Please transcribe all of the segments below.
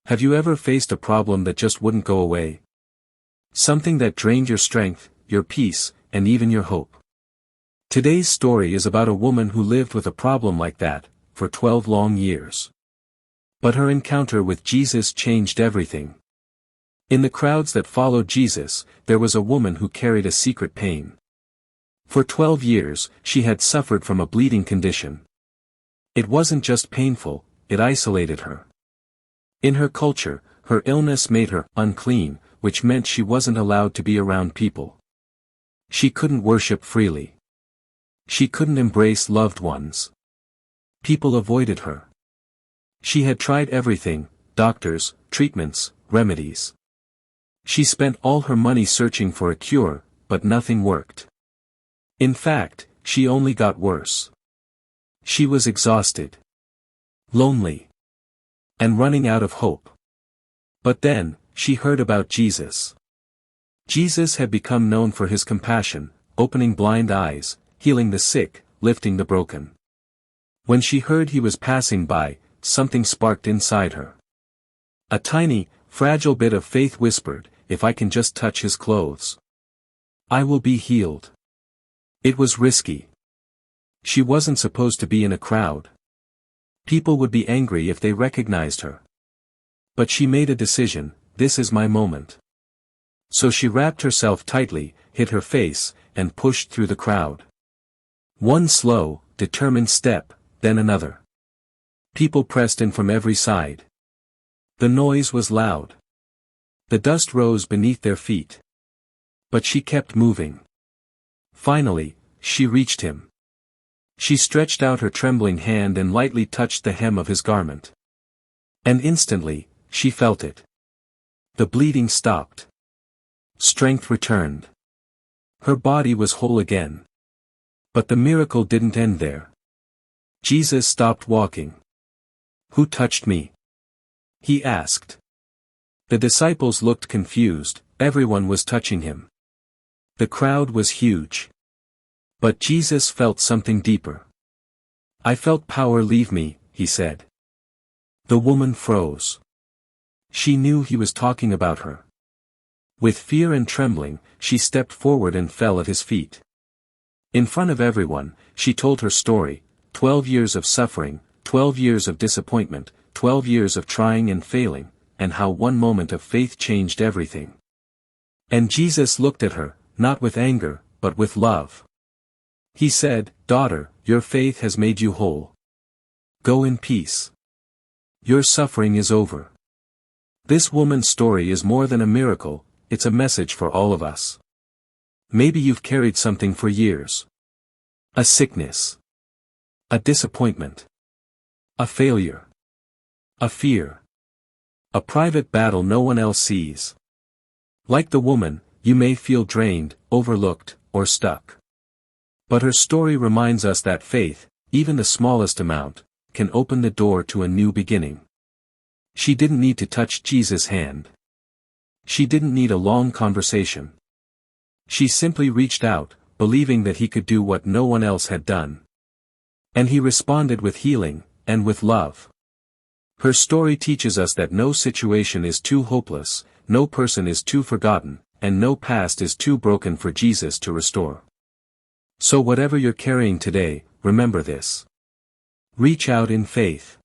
Have you ever faced a problem that just wouldn't go away? Something that drained your strength, your peace, and even your hope. Today's story is about a woman who lived with a problem like that, for 12 long years. But her encounter with Jesus changed everything. In the crowds that followed Jesus, there was a woman who carried a secret pain. For 12 years, she had suffered from a bleeding condition. It wasn't just painful, it isolated her. In her culture, her illness made her unclean, which meant she wasn't allowed to be around people. She couldn't worship freely. She couldn't embrace loved ones. People avoided her. She had tried everything, doctors, treatments, remedies. She spent all her money searching for a cure, but nothing worked. In fact, she only got worse. She was exhausted, lonely, and running out of hope. But then, she heard about Jesus. Jesus had become known for his compassion, opening blind eyes, healing the sick, lifting the broken. When she heard he was passing by, something sparked inside her. A tiny, fragile bit of faith whispered, "If I can just touch his clothes, I will be healed." It was risky. She wasn't supposed to be in a crowd. People would be angry if they recognized her. But she made a decision, this is my moment. So she wrapped herself tightly, hid her face, and pushed through the crowd. One slow, determined step, then another. People pressed in from every side. The noise was loud. The dust rose beneath their feet. But she kept moving. Finally, she reached him. She stretched out her trembling hand and lightly touched the hem of his garment. And instantly, she felt it. The bleeding stopped. Strength returned. Her body was whole again. But the miracle didn't end there. Jesus stopped walking. "Who touched me?" he asked. The disciples looked confused, everyone was touching him. The crowd was huge. But Jesus felt something deeper. "I felt power leave me," he said. The woman froze. She knew he was talking about her. With fear and trembling, she stepped forward and fell at his feet. In front of everyone, she told her story, 12 years of suffering, 12 years of disappointment, 12 years of trying and failing, and how one moment of faith changed everything. And Jesus looked at her, not with anger, but with love. He said, "Daughter, your faith has made you whole. Go in peace. Your suffering is over." This woman's story is more than a miracle, it's a message for all of us. Maybe you've carried something for years. A sickness. A disappointment. A failure. A fear. A private battle no one else sees. Like the woman, you may feel drained, overlooked, or stuck. But her story reminds us that faith, even the smallest amount, can open the door to a new beginning. She didn't need to touch Jesus' hand. She didn't need a long conversation. She simply reached out, believing that he could do what no one else had done. And he responded with healing, and with love. Her story teaches us that no situation is too hopeless, no person is too forgotten, and no past is too broken for Jesus to restore. So whatever you're carrying today, remember this. Reach out in faith.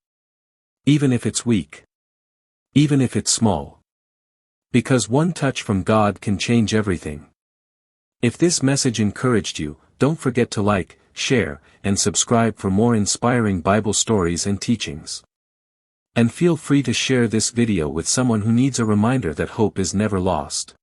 Even if it's weak. Even if it's small. Because one touch from God can change everything. If this message encouraged you, don't forget to like, share, and subscribe for more inspiring Bible stories and teachings. And feel free to share this video with someone who needs a reminder that hope is never lost.